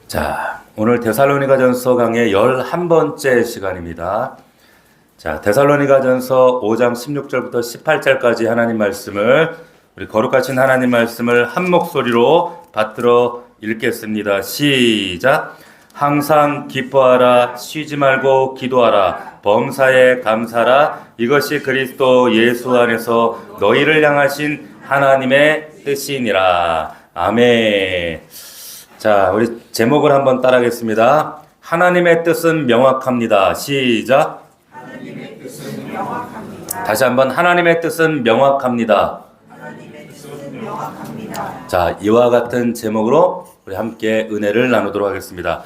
자, 오늘 데살로니가전서 강의 11번째 시간입니다. 자, 데살로니가전서 5장 16절부터 18절까지 하나님 말씀을 우리 거룩하신 하나님 말씀을 한 목소리로 받들어 읽겠습니다. 시작. 항상 기뻐하라, 쉬지 말고 기도하라, 범사에 감사하라. 이것이 그리스도 예수 안에서 너희를 향하신 하나님의 뜻이니라. 아멘. 자, 우리 제목을 한번 따라하겠습니다. 하나님의 뜻은 명확합니다. 시작. 하나님의 뜻은 명확합니다. 다시 한번 하나님의 뜻은 명확합니다. 하나님의 뜻은 명확합니다. 자, 이와 같은 제목으로 우리 함께 은혜를 나누도록 하겠습니다.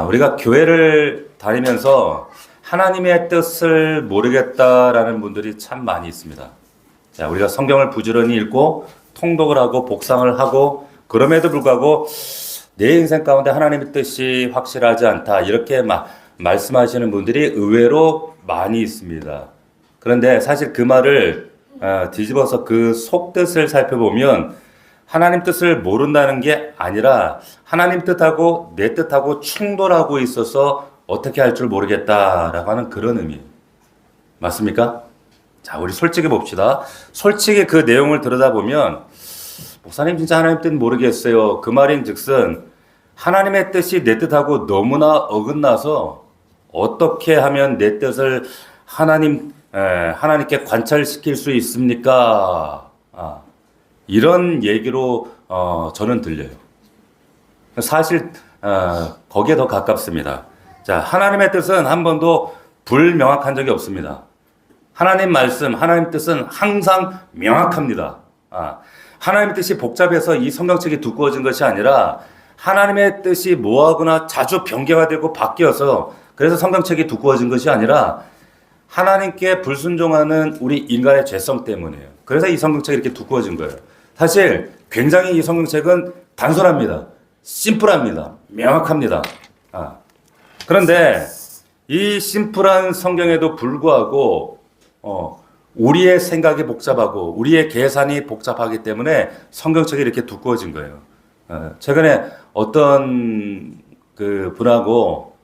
우리가 교회를 다니면서 하나님의 뜻을 모르겠다라는 분들이 참 많이 있습니다. 자, 우리가 성경을 부지런히 읽고 통독을 하고 복상을 하고 그럼에도 불구하고 내 인생 가운데 하나님의 뜻이 확실하지 않다 이렇게 말씀하시는 분들이 의외로 많이 있습니다. 그런데 사실 그 말을 뒤집어서 그 속뜻을 살펴보면 하나님 뜻을 모른다는 게 아니라 하나님 뜻하고 내 뜻하고 충돌하고 있어서 어떻게 할 줄 모르겠다라고 하는 그런 의미. 맞습니까? 자, 우리 솔직히 봅시다. 솔직히 그 내용을 들여다보면 목사님 진짜 하나님 뜻 모르겠어요. 그 말인즉슨 하나님의 뜻이 내 뜻하고 너무나 어긋나서 어떻게 하면 내 뜻을 하나님께 관찰시킬 수 있습니까? 이런 얘기로 저는 들려요. 사실 거기에 더 가깝습니다. 자, 하나님의 뜻은 한 번도 불명확한 적이 없습니다. 하나님 말씀, 하나님 뜻은 항상 명확합니다. 하나님의 뜻이 복잡해서 이 성경책이 두꺼워진 것이 아니라 하나님의 뜻이 뭐하거나 자주 변경화되고 바뀌어서 그래서 성경책이 두꺼워진 것이 아니라 하나님께 불순종하는 우리 인간의 죄성 때문이에요. 그래서 이 성경책이 이렇게 두꺼워진 거예요. 사실 굉장히 이 성경책은 단순합니다. 심플합니다. 명확합니다. 그런데 이 심플한 성경에도 불구하고 우리의 생각이 복잡하고 우리의 계산이 복잡하기 때문에 성경책이 이렇게 두꺼워진 거예요. 최근에 어떤 그 분하고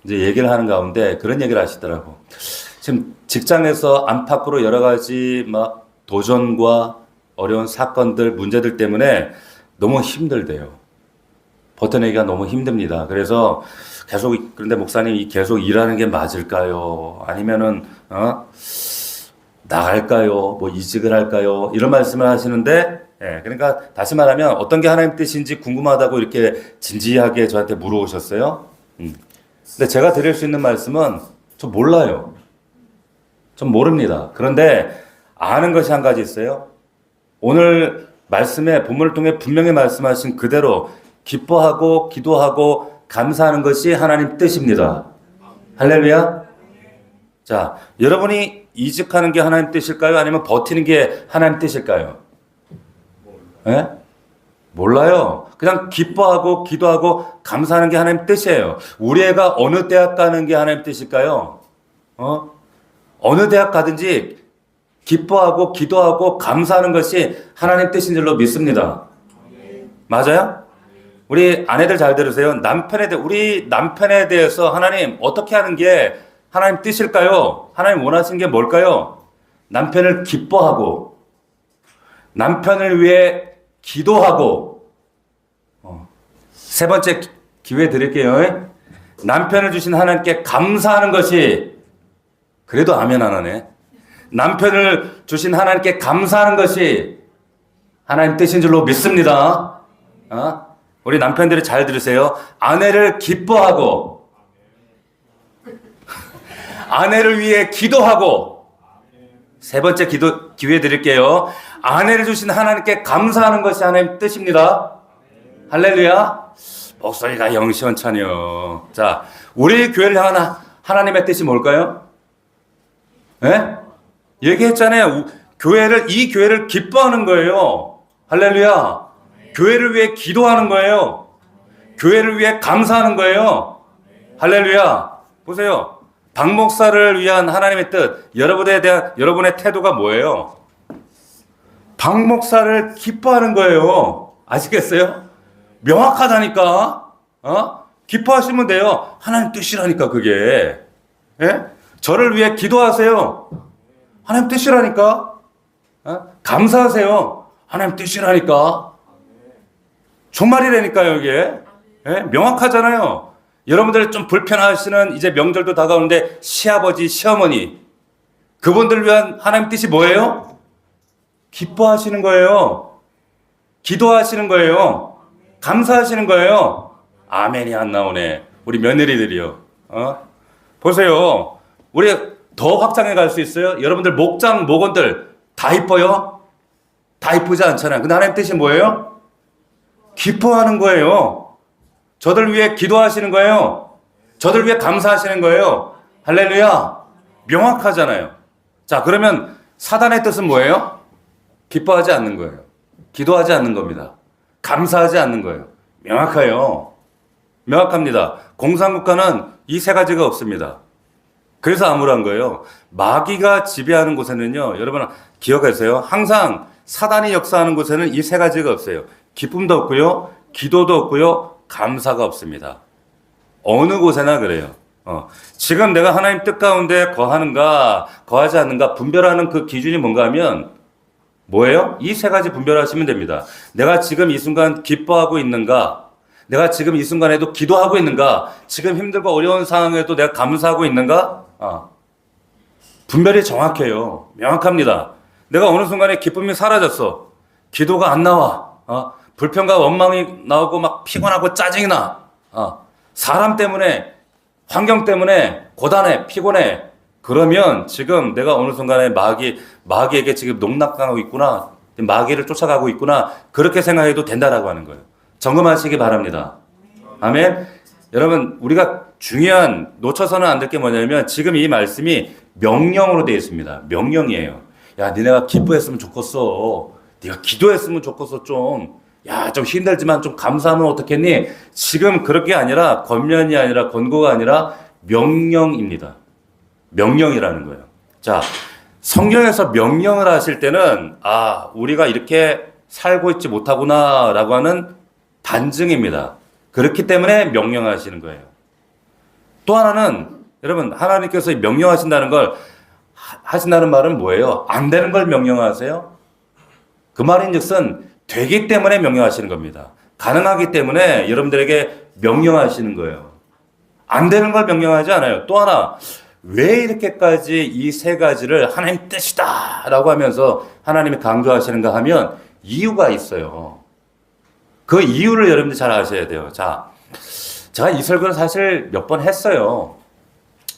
이제 얘기를 하는 가운데 그런 얘기를 하시더라고. 지금 직장에서 안팎으로 여러 가지 도전과 어려운 사건들, 문제들 때문에 너무 힘들대요. 버텨내기가 너무 힘듭니다. 그래서 계속, 그런데 목사님 계속 일하는 게 맞을까요? 아니면은 나갈까요? 이직을 할까요? 이런 말씀을 하시는데, 그러니까 다시 말하면 어떤 게 하나님 뜻인지 궁금하다고 이렇게 진지하게 저한테 물어오셨어요. 근데 제가 드릴 수 있는 말씀은 저 몰라요. 전 모릅니다. 그런데 아는 것이 한 가지 있어요. 오늘 말씀에 본문을 통해 분명히 말씀하신 그대로 기뻐하고 기도하고 감사하는 것이 하나님 뜻입니다. 할렐루야. 자, 여러분이 이직하는 게 하나님 뜻일까요? 아니면 버티는 게 하나님 뜻일까요? 몰라요. 그냥 기뻐하고 기도하고 감사하는 게 하나님 뜻이에요. 우리 애가 어느 대학 가는 게 하나님 뜻일까요? 어느 대학 가든지 기뻐하고 기도하고 감사하는 것이 하나님 뜻인 줄로 믿습니다. 맞아요? 우리 아내들 잘 들으세요. 우리 남편에 대해서 하나님 어떻게 하는 게 하나님 뜻일까요? 하나님 원하시는 게 뭘까요? 남편을 기뻐하고 남편을 위해 기도하고 세 번째 기회 드릴게요. 남편을 주신 하나님께 감사하는 것이 그래도 아멘 안 하네. 남편을 주신 하나님께 감사하는 것이 하나님 뜻인 줄로 믿습니다. 우리 남편들이 잘 들으세요. 아내를 기뻐하고 아내를 위해 기도하고 세 번째 기회 드릴게요. 아내를 주신 하나님께 감사하는 것이 하나님 뜻입니다. 할렐루야. 목소리가 영 시원찮요. 자, 우리 교회를 향한 하나님의 뜻이 뭘까요? 얘기했잖아요. 이 교회를 기뻐하는 거예요. 할렐루야. 교회를 위해 기도하는 거예요. 교회를 위해 감사하는 거예요. 할렐루야. 보세요. 박 목사를 위한 하나님의 뜻, 여러분에 대한 여러분의 태도가 뭐예요? 박 목사를 기뻐하는 거예요. 아시겠어요? 명확하다니까. 기뻐하시면 돼요. 하나님 뜻이라니까 그게. 예? 저를 위해 기도하세요. 하나님 뜻이라니까. 감사하세요. 하나님 뜻이라니까. 정말이라니까요 이게. 예? 명확하잖아요. 여러분들 좀 불편하시는 이제 명절도 다가오는데 시아버지, 시어머니 그분들을 위한 하나님 뜻이 뭐예요? 기뻐하시는 거예요. 기도하시는 거예요. 감사하시는 거예요. 아멘이 안 나오네. 우리 며느리들이요. 보세요. 우리 더 확장해 갈 수 있어요? 여러분들 목장, 목원들 다 이뻐요? 다 이쁘지 않잖아요. 근데 하나님 뜻이 뭐예요? 기뻐하는 거예요. 저들 위해 기도하시는 거예요. 저들 위해 감사하시는 거예요. 할렐루야. 명확하잖아요. 자, 그러면 사단의 뜻은 뭐예요? 기뻐하지 않는 거예요. 기도하지 않는 겁니다. 감사하지 않는 거예요. 명확해요. 명확합니다. 공산국가는 이 세 가지가 없습니다. 그래서 암울한 거예요. 마귀가 지배하는 곳에는요, 여러분 기억하세요. 항상 사단이 역사하는 곳에는 이 세 가지가 없어요. 기쁨도 없고요, 기도도 없고요, 감사가 없습니다. 어느 곳에나 그래요. 지금 내가 하나님 뜻 가운데 거하는가, 거하지 않는가 분별하는 그 기준이 뭔가 하면 뭐예요? 이 세 가지 분별하시면 됩니다. 내가 지금 이 순간 기뻐하고 있는가? 내가 지금 이 순간에도 기도하고 있는가? 지금 힘들고 어려운 상황에도 내가 감사하고 있는가? 분별이 정확해요. 명확합니다. 내가 어느 순간에 기쁨이 사라졌어. 기도가 안 나와. 불평과 원망이 나오고 막 피곤하고 짜증이 나. 사람 때문에, 환경 때문에 고단해, 피곤해. 그러면 지금 내가 어느 순간에 마귀에게 지금 농락당하고 있구나. 마귀를 쫓아가고 있구나. 그렇게 생각해도 된다라고 하는 거예요. 점검하시기 바랍니다. 아멘. 여러분, 우리가 중요한 놓쳐서는 안 될 게 뭐냐면 지금 이 말씀이 명령으로 되어 있습니다. 명령이에요. 야, 니네가 기뻐했으면 좋겠어. 네가 기도했으면 좋겠어 좀. 야, 좀 힘들지만 좀 감사하면 어떻겠니? 지금 그렇게 아니라 권면이 아니라 권고가 아니라 명령입니다. 명령이라는 거예요. 자, 성경에서 명령을 하실 때는 우리가 이렇게 살고 있지 못하구나라고 하는 반증입니다. 그렇기 때문에 명령하시는 거예요. 또 하나는 여러분 하나님께서 명령하신다는 걸 하신다는 말은 뭐예요? 안 되는 걸 명령하세요? 그 말인즉슨 되기 때문에 명령하시는 겁니다. 가능하기 때문에 여러분들에게 명령하시는 거예요. 안 되는 걸 명령하지 않아요. 또 하나 왜 이렇게까지 이 세 가지를 하나님 뜻이다 라고 하면서 하나님이 강조하시는가 하면 이유가 있어요. 그 이유를 여러분들 잘 아셔야 돼요. 자, 제가 이 설교를 사실 몇 번 했어요.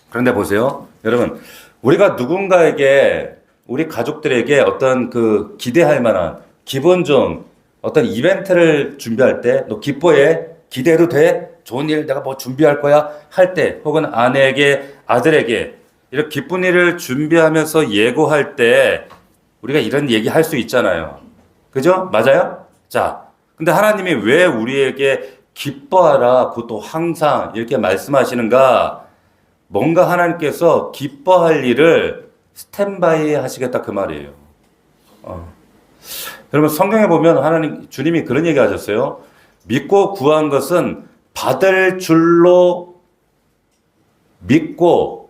그런데 보세요. 여러분, 우리가 누군가에게, 우리 가족들에게 어떤 그 기대할 만한 기분 좋은 어떤 이벤트를 준비할 때, 너 기뻐해? 기대해도 돼? 좋은 일 내가 뭐 준비할 거야? 할 때, 혹은 아내에게, 아들에게 이렇게 기쁜 일을 준비하면서 예고할 때 우리가 이런 얘기 할 수 있잖아요. 그죠? 맞아요? 자, 근데 하나님이 왜 우리에게 기뻐하라, 그것도 항상 이렇게 말씀하시는가? 뭔가 하나님께서 기뻐할 일을 스탠바이 하시겠다 그 말이에요. 여러분 성경에 보면 주님이 그런 얘기 하셨어요. 믿고 구한 것은 받을 줄로 믿고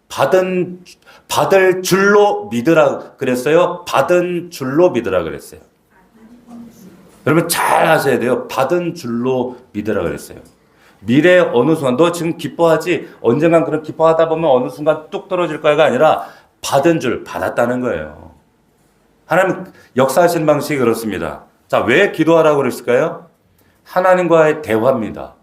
받을 줄로 믿으라 그랬어요. 받은 줄로 믿으라 그랬어요. 여러분 잘 아셔야 돼요. 받은 줄로 믿으라 그랬어요. 미래 어느 순간 너 지금 기뻐하지? 언젠간 그런 기뻐하다 보면 어느 순간 뚝 떨어질 거야가 아니라 받은 줄 받았다는 거예요. 하나님 역사하시는 방식이 그렇습니다. 자, 왜 기도하라고 그랬을까요? 하나님과의 대화입니다.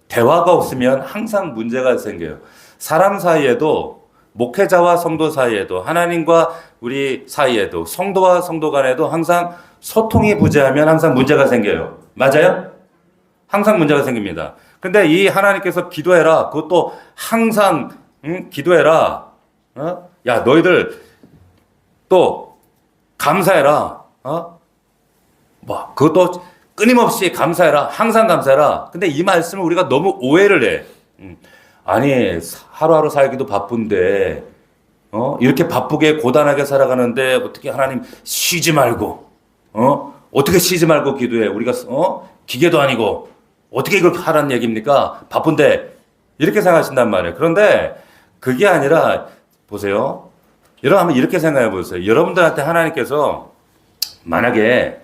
대화가 없으면 항상 문제가 생겨요. 사람 사이에도 목회자와 성도 사이에도 하나님과 우리 사이에도 성도와 성도 간에도 항상 소통이 부재하면 항상 문제가 생겨요. 맞아요? 항상 문제가 생깁니다. 근데 이 하나님께서 기도해라. 그것도 항상 기도해라. 야, 너희들 또 감사해라. 그것도 끊임없이 감사해라. 항상 감사해라. 근데 이 말씀을 우리가 너무 오해를 해. 아니, 하루하루 살기도 바쁜데, 이렇게 바쁘게 고단하게 살아가는데, 어떻게 하나님 쉬지 말고, 어떻게 쉬지 말고 기도해. 우리가, 기계도 아니고 어떻게 이걸 하라는 얘기입니까? 바쁜데 이렇게 생각하신단 말이에요. 그런데 그게 아니라 보세요. 여러분 한번 이렇게 생각해 보세요. 여러분들한테 하나님께서 만약에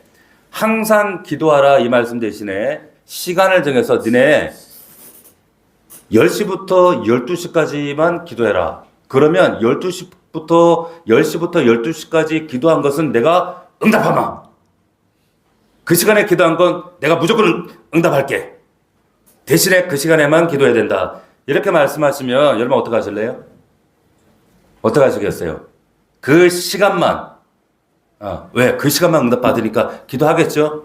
항상 기도하라 이 말씀 대신에 시간을 정해서 너네 10시부터 12시까지만 기도해라. 그러면 12시부터 10시부터 12시까지 기도한 것은 내가 응답하마. 그 시간에 기도한 건 내가 무조건 응답할게. 대신에 그 시간에만 기도해야 된다. 이렇게 말씀하시면 여러분 어떻게 하실래요? 어떻게 하시겠어요? 그 시간만 왜? 그 시간만 응답받으니까 기도하겠죠?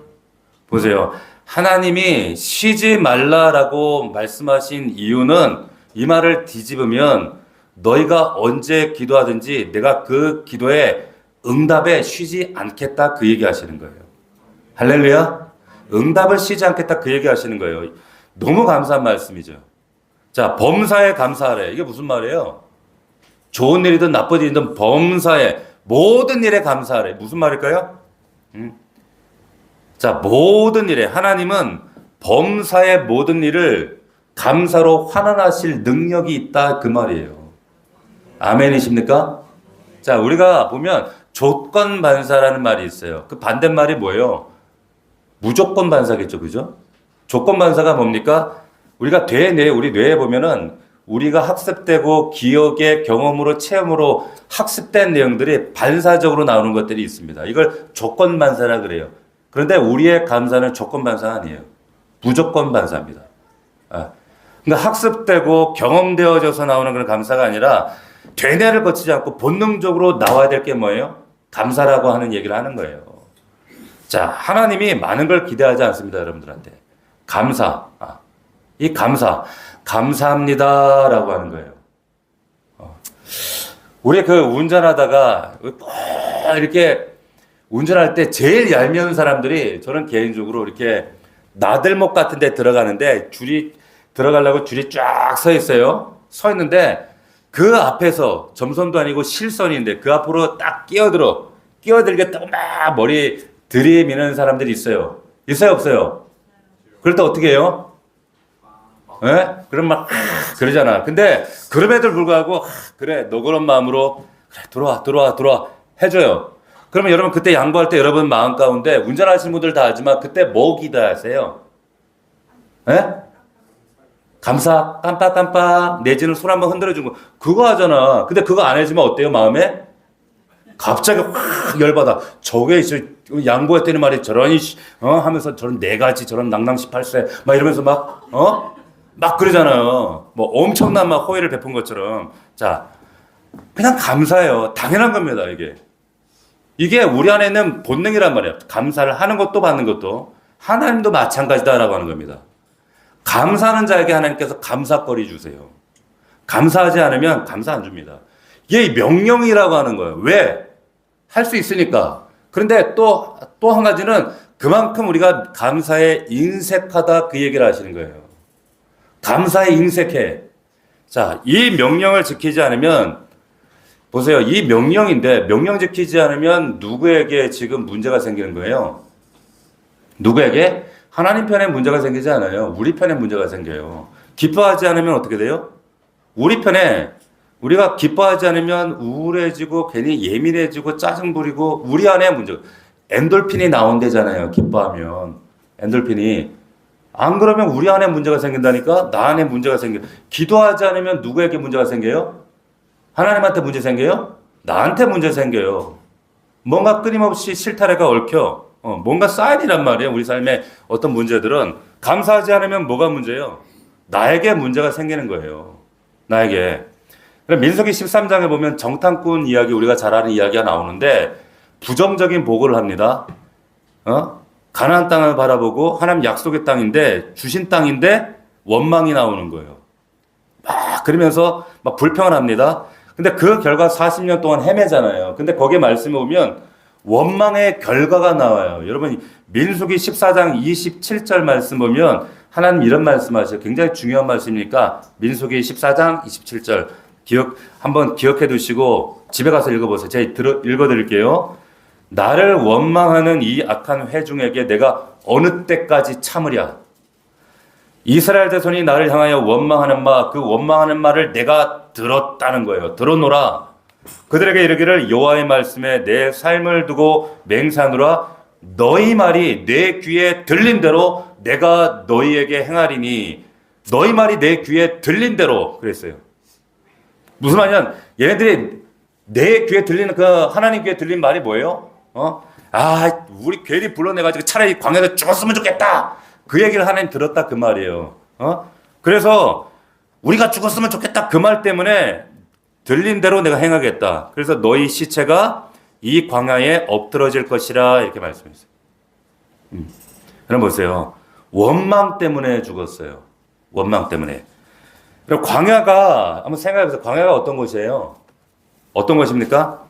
보세요. 하나님이 쉬지 말라라고 말씀하신 이유는 이 말을 뒤집으면 너희가 언제 기도하든지 내가 그 기도에 응답에 쉬지 않겠다 그 얘기 하시는 거예요. 할렐루야. 응답을 쉬지 않겠다 그 얘기 하시는 거예요. 너무 감사한 말씀이죠. 자, 범사에 감사하래. 이게 무슨 말이에요? 좋은 일이든 나쁜 일이든 범사에 모든 일에 감사하래. 무슨 말일까요? 자, 모든 일에 하나님은 범사의 모든 일을 감사로 환원하실 능력이 있다 그 말이에요. 아멘이십니까? 자, 우리가 보면 조건 반사라는 말이 있어요. 그 반대말이 뭐예요? 무조건 반사겠죠, 그죠? 조건 반사가 뭡니까? 우리가 우리 뇌에 보면은 우리가 학습되고 기억의 경험으로 체험으로 학습된 내용들이 반사적으로 나오는 것들이 있습니다. 이걸 조건 반사라 그래요. 그런데 우리의 감사는 조건 반사가 아니에요. 무조건 반사입니다. 그러니까 학습되고 경험되어져서 나오는 그런 감사가 아니라 되뇌를 거치지 않고 본능적으로 나와야 될 게 뭐예요? 감사라고 하는 얘기를 하는 거예요. 자, 하나님이 많은 걸 기대하지 않습니다, 여러분들한테. 감사. 이 감사합니다라고 하는 거예요. 우리 그 운전하다가 이렇게 운전할 때 제일 얄미운 사람들이 저는 개인적으로 이렇게 나들목 같은 데 들어가는데 들어가려고 줄이 쫙 서 있어요. 서 있는데 그 앞에서 점선도 아니고 실선인데 그 앞으로 딱 끼어들겠다고 막 머리 들이미는 사람들이 있어요. 있어요, 없어요? 그럴 때 어떻게 해요? 예? 그럼 막 그러잖아. 근데 그럼에도 불구하고 그래 너 그런 마음으로 그래 들어와 해줘요. 그러면 여러분 그때 양보할 때 여러분 마음 가운데 운전하시는 분들 다 알지만 그때 뭐 기도하세요? 예? 감사 깜빡깜빡 내지는 손 한번 흔들어준 거 그거 하잖아. 근데 그거 안 해주면 어때요 마음에? 갑자기 확 열받아. 저게 양보했다는 말이 저러니 하면서 저런 네 가지 저런 낭낭 18세 막 이러면서 막 그러잖아요. 뭐 엄청난 막 호의를 베푼 것처럼. 자, 그냥 감사해요. 당연한 겁니다, 이게. 이게 우리 안에 있는 본능이란 말이에요. 감사를 하는 것도 받는 것도. 하나님도 마찬가지다라고 하는 겁니다. 감사하는 자에게 하나님께서 감사거리 주세요. 감사하지 않으면 감사 안 줍니다. 이게 명령이라고 하는 거예요. 왜? 할 수 있으니까. 그런데 또 한 가지는 그만큼 우리가 감사에 인색하다 그 얘기를 하시는 거예요. 감사에 인색해. 자, 이 명령을 지키지 않으면 보세요. 이 명령인데 명령 지키지 않으면 누구에게 지금 문제가 생기는 거예요? 누구에게? 하나님 편에 문제가 생기지 않아요. 우리 편에 문제가 생겨요. 기뻐하지 않으면 어떻게 돼요? 우리 편에 우리가 기뻐하지 않으면 우울해지고 괜히 예민해지고 짜증 부리고 우리 안에 문제가 엔돌핀이 나온대잖아요. 기뻐하면 엔돌핀이 안 그러면 우리 안에 문제가 생긴다니까. 나 안에 문제가 생겨. 기도하지 않으면 누구에게 문제가 생겨요? 하나님한테 문제 생겨요? 나한테 문제 생겨요. 뭔가 끊임없이 실타래가 얽혀. 뭔가 사인이란 말이에요. 우리 삶에 어떤 문제들은 감사하지 않으면 뭐가 문제예요? 나에게 문제가 생기는 거예요. 나에게. 민수기 13장에 보면 정탐꾼 이야기 우리가 잘 아는 이야기가 나오는데 부정적인 보고를 합니다. 가나안 땅을 바라보고 하나님 약속의 땅인데 주신 땅인데 원망이 나오는 거예요. 막 그러면서 막 불평을 합니다. 근데 그 결과 40년 동안 헤매잖아요. 근데 거기에 말씀에 보면 원망의 결과가 나와요. 여러분 민수기 14장 27절 말씀 보면 하나님 이런 말씀하셔요. 굉장히 중요한 말씀이니까 민수기 14장 27절 한번 기억해 두시고 집에 가서 읽어보세요. 제가 읽어드릴게요. 나를 원망하는 이 악한 회중에게 내가 어느 때까지 참으랴. 이스라엘 자손이 나를 향하여 원망하는 말, 그 원망하는 말을 내가 들었다는 거예요. 들었노라. 그들에게 이르기를 여호와의 말씀에 내 삶을 두고 맹세하노라. 너희 말이 내 귀에 들린 대로 내가 너희에게 행하리니. 너희 말이 내 귀에 들린 대로 그랬어요. 무슨 말이냐면 얘네들이 내 귀에 들리는 그 하나님 귀에 들린 말이 뭐예요? 우리 괜히 불러내가지고 차라리 광야에서 죽었으면 좋겠다. 그 얘기를 하나님 들었다 그 말이에요. 그래서 우리가 죽었으면 좋겠다 그 말 때문에 들린 대로 내가 행하겠다. 그래서 너희 시체가 이 광야에 엎드러질 것이라 이렇게 말씀했어요. 여러분 보세요. 원망 때문에 죽었어요. 원망 때문에. 그리고 광야가 한번 생각해보세요. 광야가 어떤 곳이에요? 어떤 것입니까?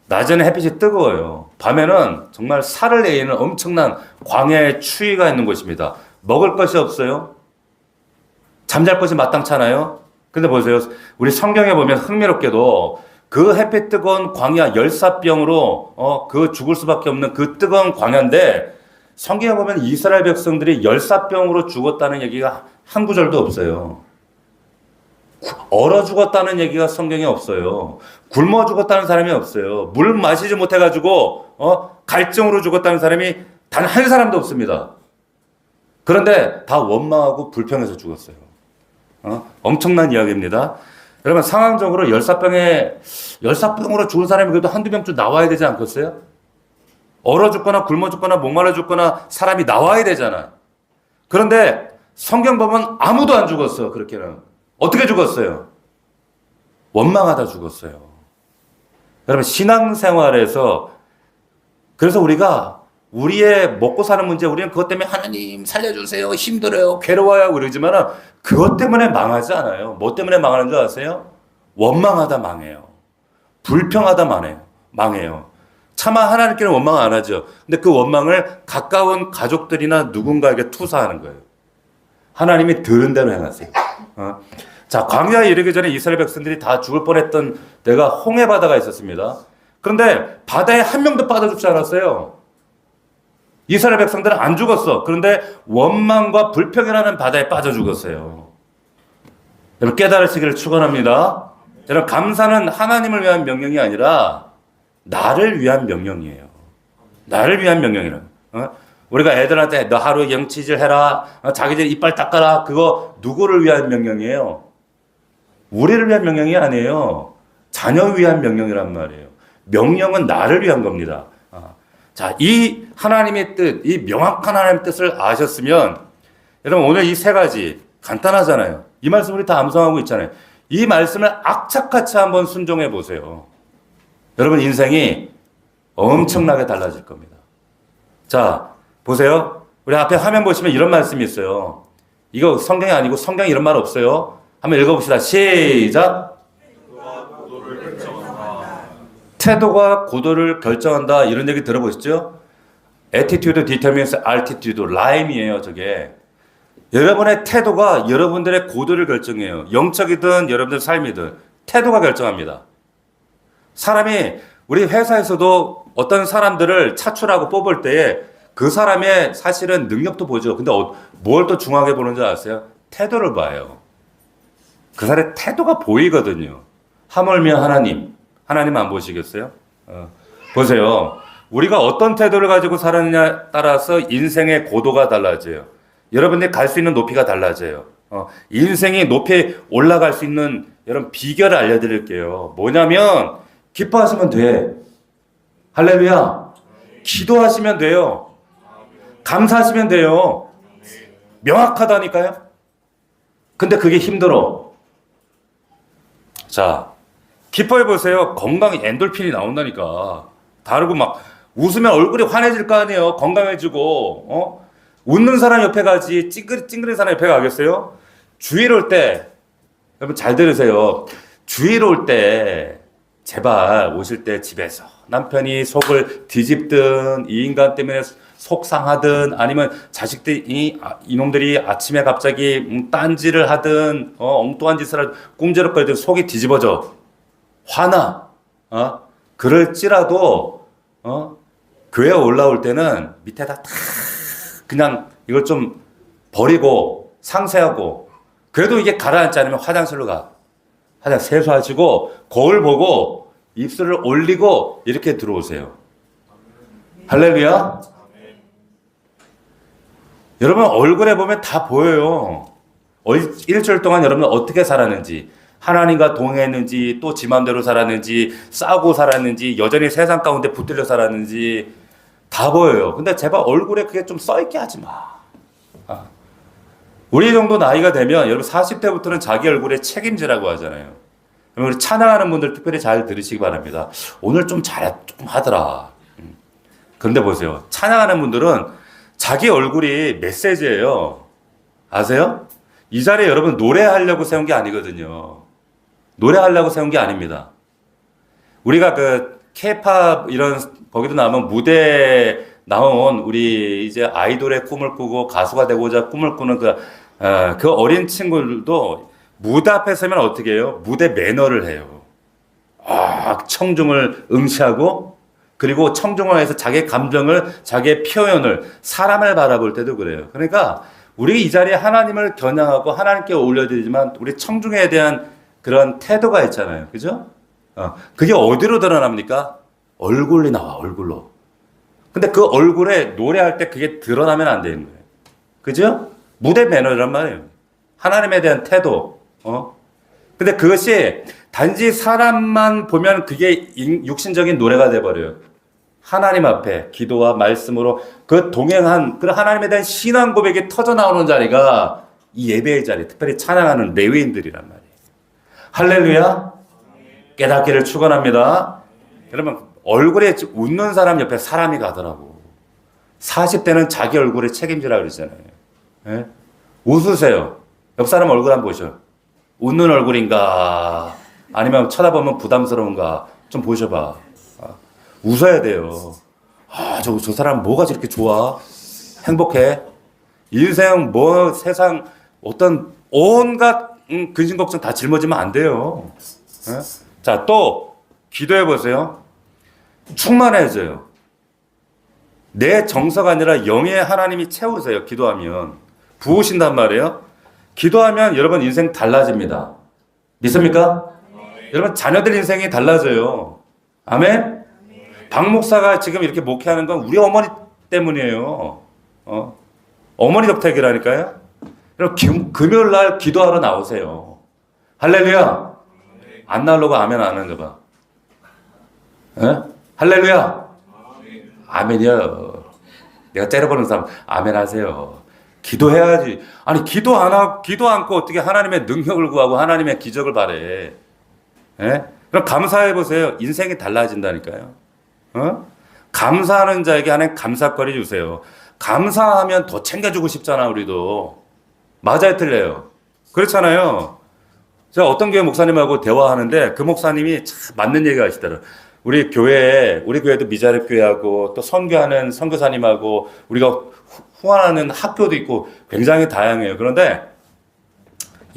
낮에는 햇빛이 뜨거워요. 밤에는 정말 살을 내리는 엄청난 광야의 추위가 있는 곳입니다. 먹을 것이 없어요. 잠잘 것이 마땅찮아요. 근데 보세요. 우리 성경에 보면 흥미롭게도 그 햇빛 뜨거운 광야 열사병으로 그 죽을 수밖에 없는 그 뜨거운 광야인데 성경에 보면 이스라엘 백성들이 열사병으로 죽었다는 얘기가 한 구절도 없어요. 얼어 죽었다는 얘기가 성경에 없어요. 굶어 죽었다는 사람이 없어요. 물 마시지 못해가지고 갈증으로 죽었다는 사람이 단 한 사람도 없습니다. 그런데 다 원망하고 불평해서 죽었어요. 엄청난 이야기입니다. 여러분 상황적으로 열사병으로 죽은 사람이 그래도 한두 명쯤 나와야 되지 않겠어요? 얼어 죽거나 굶어 죽거나 목말라 죽거나 사람이 나와야 되잖아. 그런데 성경 보면 아무도 안 죽었어. 그렇게는. 어떻게 죽었어요? 원망하다 죽었어요. 여러분 신앙생활에서 그래서 우리가 우리의 먹고 사는 문제 우리는 그것 때문에 하나님 살려주세요 힘들어요 괴로워요 그러지만 그것 때문에 망하지 않아요. 뭐 때문에 망하는 줄 아세요? 원망하다 망해요. 불평하다 망해요. 차마 하나님께는 원망 안 하죠. 근데 그 원망을 가까운 가족들이나 누군가에게 투사하는 거예요. 하나님이 들은 대로 행하세요. 자, 광야에 이르기 전에 이스라엘 백성들이 다 죽을 뻔했던 데가 홍해 바다가 있었습니다. 그런데 바다에 한 명도 빠져 죽지 않았어요. 이스라엘 백성들은 안 죽었어. 그런데 원망과 불평이라는 바다에 빠져 죽었어요. 여러분 깨달으시기를 축원합니다. 여러분 감사는 하나님을 위한 명령이 아니라 나를 위한 명령이에요. 나를 위한 명령이라. 우리가 애들한테 너 하루 영치질 해라. 자기들 이빨 닦아라. 그거 누구를 위한 명령이에요? 우리를 위한 명령이 아니에요. 자녀를 위한 명령이란 말이에요. 명령은 나를 위한 겁니다. 자, 이 하나님의 뜻, 이 명확한 하나님의 뜻을 아셨으면 여러분 오늘 이 세 가지 간단하잖아요. 이 말씀 우리 다 암송하고 있잖아요. 이 말씀을 악착같이 한번 순종해 보세요. 여러분 인생이 엄청나게 달라질 겁니다. 자, 보세요. 우리 앞에 화면 보시면 이런 말씀이 있어요. 이거 성경이 아니고 성경에 이런 말 없어요. 한번 읽어봅시다. 시작. 태도가 고도를 결정한다. 이런 얘기 들어보셨죠? Attitude determines altitude. 라임이에요, 저게. 여러분의 태도가 여러분들의 고도를 결정해요. 영적이든 여러분들 삶이든 태도가 결정합니다. 사람이 우리 회사에서도 어떤 사람들을 차출하고 뽑을 때에 그 사람의 사실은 능력도 보죠. 근데 뭘 또 중요하게 보는 줄 아세요? 태도를 봐요. 그 사람의 태도가 보이거든요. 하물며 하나님 안 보시겠어요? 보세요. 우리가 어떤 태도를 가지고 살았느냐에 따라서 인생의 고도가 달라져요. 여러분들이 갈 수 있는 높이가 달라져요. 인생이 높이 올라갈 수 있는 여러분 비결을 알려드릴게요. 뭐냐면 기뻐하시면 돼. 할렐루야. 기도하시면 돼요. 감사하시면 돼요. 명확하다니까요. 근데 그게 힘들어. 자, 기뻐해 보세요. 건강에 엔돌핀이 나온다니까. 다르고 막 웃으면 얼굴이 환해질 거 아니에요. 건강해지고. 웃는 사람 옆에 가지 찡그린 사람 옆에 가겠어요? 주일 올 때 여러분 잘 들으세요. 주일 올 때 제발 오실 때 집에서 남편이 속을 뒤집든 이 인간 때문에 속상하든 아니면 자식들이 이놈들이 아침에 갑자기 딴지를 하든 엉뚱한 짓을 하든 꿈저럭거리든 속이 뒤집어져 화나 그럴지라도 교회 올라올 때는 밑에다 탁 그냥 이걸 좀 버리고 상세하고 그래도 이게 가라앉지 않으면 화장실로 가. 화장실 세수하시고 거울 보고 입술을 올리고 이렇게 들어오세요. 할렐루야. 여러분 얼굴에 보면 다 보여요. 일주일 동안 여러분 어떻게 살았는지, 하나님과 동행했는지, 또 지 맘대로 살았는지, 싸고 살았는지, 여전히 세상 가운데 붙들려 살았는지 다 보여요. 근데 제발 얼굴에 그게 좀 써있게 하지 마. 우리 정도 나이가 되면 여러분 40대부터는 자기 얼굴에 책임지라고 하잖아요. 우리 찬양하는 분들 특별히 잘 들으시기 바랍니다. 오늘 좀 하더라. 그런데 보세요. 찬양하는 분들은 자기 얼굴이 메시지예요. 아세요? 이 자리에 여러분 노래하려고 세운 게 아니거든요. 노래하려고 세운 게 아닙니다. 우리가 그 K-팝 이런 거기도 나오면 무대에 나온 우리 이제 아이돌의 꿈을 꾸고 가수가 되고자 꿈을 꾸는 그 어린 친구들도 무대 앞에 서면 어떻게 해요? 무대 매너를 해요. 청중을 응시하고 그리고 청중을 해서 자기의 감정을 자기의 표현을 사람을 바라볼 때도 그래요. 그러니까 우리 이 자리에 하나님을 겨냥하고 하나님께 올려드리지만 우리 청중에 대한 그런 태도가 있잖아요. 그죠? 그게 어디로 드러납니까? 얼굴이 나와, 얼굴로. 근데 그 얼굴에 노래할 때 그게 드러나면 안 되는 거예요. 그죠? 무대 매너란 말이에요. 하나님에 대한 태도. 근데 그것이 단지 사람만 보면 그게 육신적인 노래가 돼버려요. 하나님 앞에 기도와 말씀으로 그 동행한 그 하나님에 대한 신앙 고백이 터져 나오는 자리가 이 예배의 자리, 특별히 찬양하는 레위인들이란 말이에요. 할렐루야. 깨닫기를 축원합니다. 여러분 얼굴에 웃는 사람 옆에 사람이 가더라고. 40대는 자기 얼굴에 책임지라 그러잖아요. 예? 웃으세요. 옆 사람 얼굴 한번 보셔. 웃는 얼굴인가 아니면 쳐다보면 부담스러운가 좀 보셔봐. 웃어야 돼요. 저 사람 뭐가 저렇게 좋아? 행복해? 인생 뭐 세상 어떤 온갖 근심 걱정 다 짊어지면 안 돼요. 예? 자, 또 기도해 보세요. 충만해져요. 내 정서가 아니라 영의 하나님이 채우세요. 기도하면 부으신단 말이에요. 기도하면 여러분 인생 달라집니다. 믿습니까? 여러분 자녀들 인생이 달라져요. 아멘? 박 목사가 지금 이렇게 목회하는 건 우리 어머니 때문이에요. 어머니 덕택이라니까요. 여러분 금요일 날 기도하러 나오세요. 할렐루야. 안 나오려고 아멘 안 하는 거 봐. 에? 할렐루야. 아멘이요. 내가 째려보는 사람 아멘 하세요. 기도해야지. 아니 기도 않고 어떻게 하나님의 능력을 구하고 하나님의 기적을 바래. 에? 그럼 감사해 보세요. 인생이 달라진다니까요. 감사하는 자에게 하나님 감사거리 주세요. 감사하면 더 챙겨주고 싶잖아 우리도. 맞아요 틀려요? 그렇잖아요. 제가 어떤 교회 목사님하고 대화하는데 그 목사님이 참 맞는 얘기가 하시더라고요. 우리 교회도 미자립 교회하고 또 선교하는 선교사님하고 우리가 후원하는 학교도 있고 굉장히 다양해요. 그런데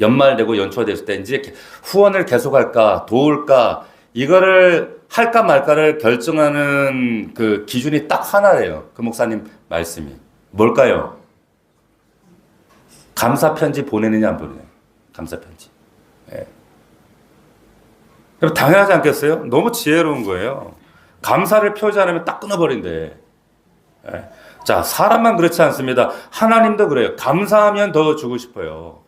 연말 되고 연초가 됐을 때 이제 후원을 계속할까 도울까 이거를 할까 말까를 결정하는 그 기준이 딱 하나예요. 그 목사님 말씀이 뭘까요? 감사 편지 보내느냐 안 보내느냐. 감사 편지. 예. 당연하지 않겠어요? 너무 지혜로운 거예요. 감사를 표지 않으면 딱 끊어버린대. 예. 자, 사람만 그렇지 않습니다. 하나님도 그래요. 감사하면 더 주고 싶어요.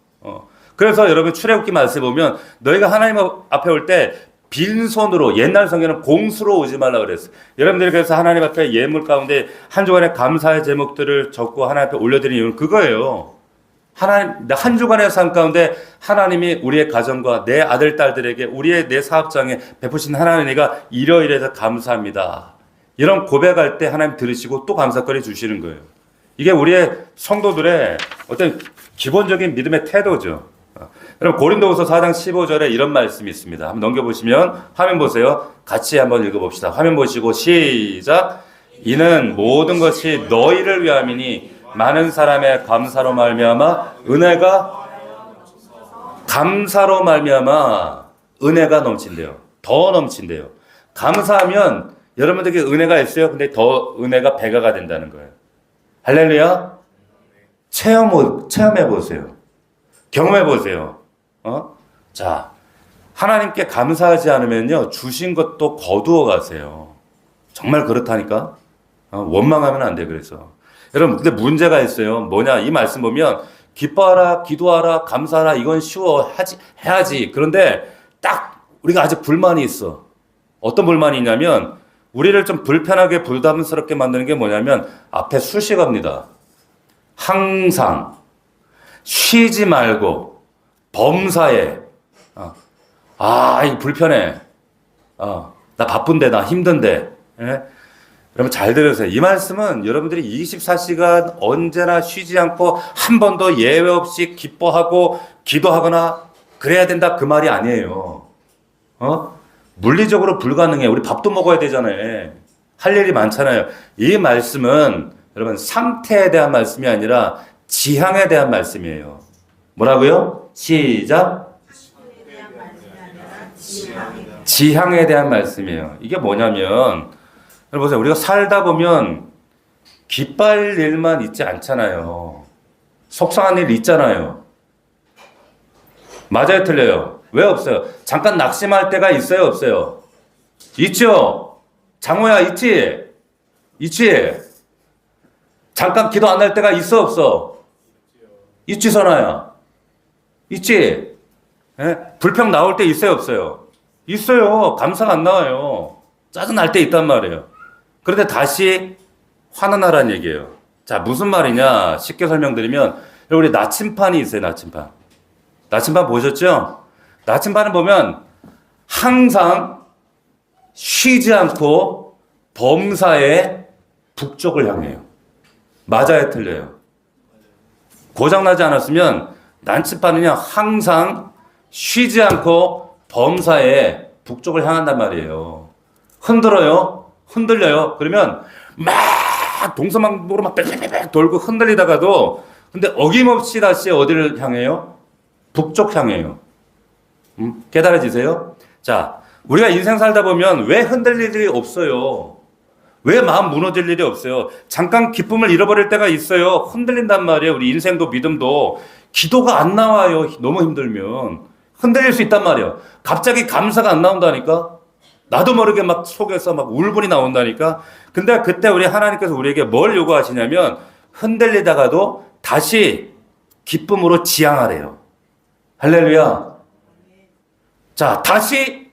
그래서 여러분 출애굽기 말씀 보면 너희가 하나님 앞에 올 때 빈손으로 옛날 성경은 공수로 오지 말라 그랬어요. 여러분들이 그래서 하나님 앞에 예물 가운데 한 주간의 감사의 제목들을 적고 하나님 앞에 올려드리는 이유는 그거예요. 하나님 한 주간의 삶 가운데 하나님이 우리의 가정과 내 아들 딸들에게 내 사업장에 베푸신 하나님이가 이러이러해서 감사합니다. 이런 고백할 때 하나님 들으시고 또 감사거리 주시는 거예요. 이게 우리의 성도들의 어떤 기본적인 믿음의 태도죠. 여러분 고린도후서 4장 15절에 이런 말씀이 있습니다. 한번 넘겨보시면 화면 보세요. 같이 한번 읽어봅시다. 화면 보시고 시작. 이는 모든 것이 너희를 위함이니 많은 사람의 감사로 말미암아 은혜가 넘친대요. 더 넘친대요. 감사하면 여러분들에게 은혜가 있어요. 근데 더 은혜가 배가가 된다는 거예요. 할렐루야. 체험해 보세요. 경험해 보세요. 자, 하나님께 감사하지 않으면요, 주신 것도 거두어 가세요. 정말 그렇다니까? 원망하면 안 돼, 그래서. 여러분, 근데 문제가 있어요. 뭐냐, 이 말씀 보면, 기뻐하라, 기도하라, 감사하라, 이건 쉬워. 해야지. 그런데 딱 우리가 아직 불만이 있어. 어떤 불만이 있냐면, 우리를 좀 불편하게 부담스럽게 만드는 게 뭐냐면, 앞에 수식어입니다. 항상, 쉬지 말고, 범사에, 이거 불편해. 나 바쁜데, 나 힘든데. 예? 여러분 잘 들으세요. 이 말씀은 여러분들이 24시간 언제나 쉬지 않고 한 번도 예외 없이 기뻐하고 기도하거나 그래야 된다 그 말이 아니에요. 물리적으로 불가능해. 우리 밥도 먹어야 되잖아요. 할 일이 많잖아요. 이 말씀은 여러분 상태에 대한 말씀이 아니라 지향에 대한 말씀이에요. 뭐라고요? 시작. 지향에 대한 말씀이에요. 이게 뭐냐면, 여러분 보세요. 우리가 살다 보면 기뻐할 일만 있지 않잖아요. 속상한 일 있잖아요. 맞아요, 틀려요? 왜 없어요? 잠깐 낙심할 때가 있어요, 없어요? 있죠? 장호야, 있지? 있지? 잠깐 기도 안 할 때가 있어, 없어? 있지, 선아야? 있지? 예? 불평 나올 때 있어요, 없어요? 있어요. 감사가 안 나와요. 짜증 날 때 있단 말이에요. 그런데 다시 환원하라는 얘기예요. 자, 무슨 말이냐? 쉽게 설명드리면, 우리 나침판이 있어요, 나침판. 나침판 보셨죠? 나침판을 보면 항상 쉬지 않고 범사의 북쪽을 향해요. 맞아요, 틀려요? 고장나지 않았으면 나침판은요, 항상 쉬지 않고 범사의 북쪽을 향한단 말이에요. 흔들려요. 그러면 막 동서남북으로 막 빽빽빽 돌고 흔들리다가도 근데 어김없이 다시 어디를 향해요? 북쪽 향해요. 깨달아지세요? 자, 우리가 인생 살다 보면 왜 흔들릴 일이 없어요? 왜 마음 무너질 일이 없어요? 잠깐 기쁨을 잃어버릴 때가 있어요. 흔들린단 말이에요. 우리 인생도 믿음도. 기도가 안 나와요. 너무 힘들면. 흔들릴 수 있단 말이에요. 갑자기 감사가 안 나온다니까? 나도 모르게 막 속에서 막 울분이 나온다니까? 근데 그때 우리 하나님께서 우리에게 뭘 요구하시냐면 흔들리다가도 다시 기쁨으로 지향하래요. 할렐루야. 자, 다시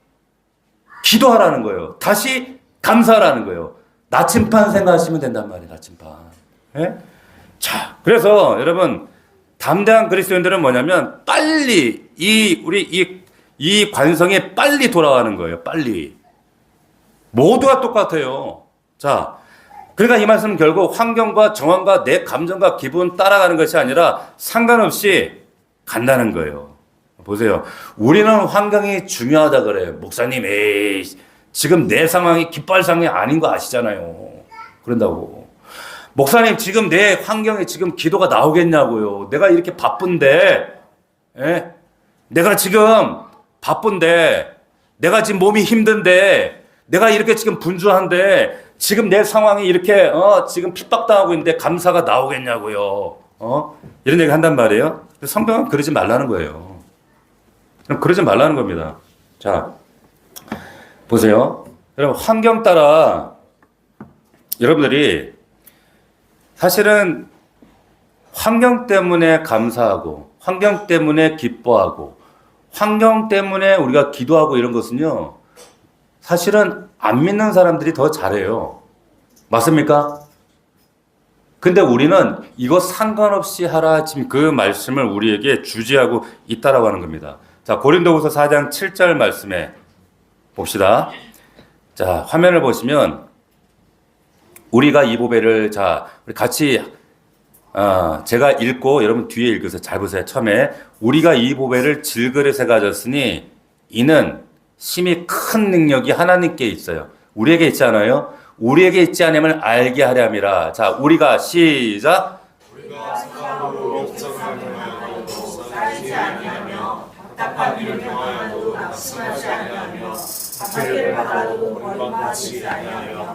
기도하라는 거예요. 다시 감사하라는 거예요. 나침판 생각하시면 된단 말이에요. 나침판. 예? 자, 그래서 여러분 담대한 그리스도인들은 뭐냐면 빨리 이 관성이 빨리 돌아가는 거예요. 빨리. 모두가 똑같아요. 자, 그러니까 이 말씀은 결국 환경과 정황과 내 감정과 기분 따라가는 것이 아니라 상관없이 간다는 거예요. 보세요. 우리는 환경이 중요하다 그래요. 목사님, 에이, 지금 내 상황이 기뻐할 상황이 아닌 거 아시잖아요. 그런다고. 목사님, 지금 내 환경에 지금 기도가 나오겠냐고요. 내가 이렇게 바쁜데, 예? 내가 지금 바쁜데, 내가 지금 몸이 힘든데, 내가 이렇게 지금 분주한데, 지금 내 상황이 이렇게, 지금 핍박당하고 있는데 감사가 나오겠냐고요. 이런 얘기 한단 말이에요. 성경은 그러지 말라는 거예요. 그러지 말라는 겁니다. 자, 보세요. 여러분, 환경 따라 여러분들이 사실은 환경 때문에 감사하고, 환경 때문에 기뻐하고, 환경 때문에 우리가 기도하고 이런 것은요, 사실은 안 믿는 사람들이 더 잘해요. 맞습니까? 근데 우리는 이거 상관없이 하라 지금 그 말씀을 우리에게 주지하고 있다라고 하는 겁니다. 자, 고린도후서 4장 7절 말씀에 봅시다. 자, 화면을 보시면 우리가 이 보배를 자, 우리 같이 제가 읽고 여러분 뒤에 읽으세요. 잘 보세요. 처음에 우리가 이 보배를 질그릇에 가졌으니 이는 심히 큰 능력이 하나님께 있어요. 우리에게 있지 않아요? 우리에게 있지 않음을 알게 하려 함이라. 자, 우리가 시작. 우리가 사랑으로 걱정하며 쌓이지 아니하며 답답한 일을 경하여도 낙심하지 아니하며 박하기를 받아도 벌받지 아니하며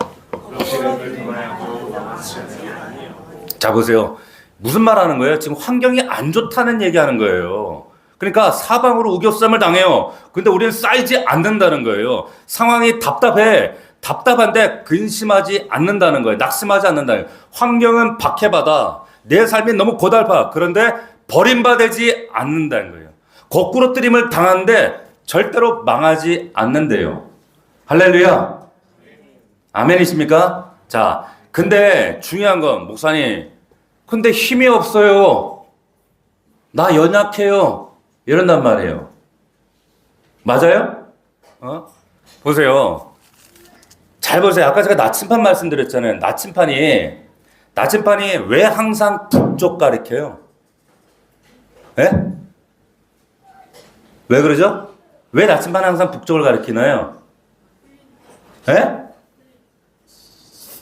시련을 통하여도 낙심하지 아니하며. 자, 보세요. 무슨 말 하는 거예요? 지금 환경이 안 좋다는 얘기하는 거예요. 그러니까 사방으로 우겨쌈을 당해요. 근데 우리는 쌓이지 않는다는 거예요. 상황이 답답해. 답답한데 근심하지 않는다는 거예요. 낙심하지 않는다는 거예요. 환경은 박해받아. 내 삶이 너무 고달파. 그런데 버림받지 않는다는 거예요. 거꾸로 뜨림을 당하는데 절대로 망하지 않는데요. 할렐루야. 아멘이십니까? 자, 근데 중요한 건 목사님, 근데 힘이 없어요. 나 연약해요. 이런단 말이에요. 맞아요? 보세요. 잘 보세요. 아까 제가 나침반 말씀드렸잖아요. 나침반이 왜 항상 북쪽 가리켜요? 예? 왜 그러죠? 왜 나침반은 항상 북쪽을 가리키나요? 예?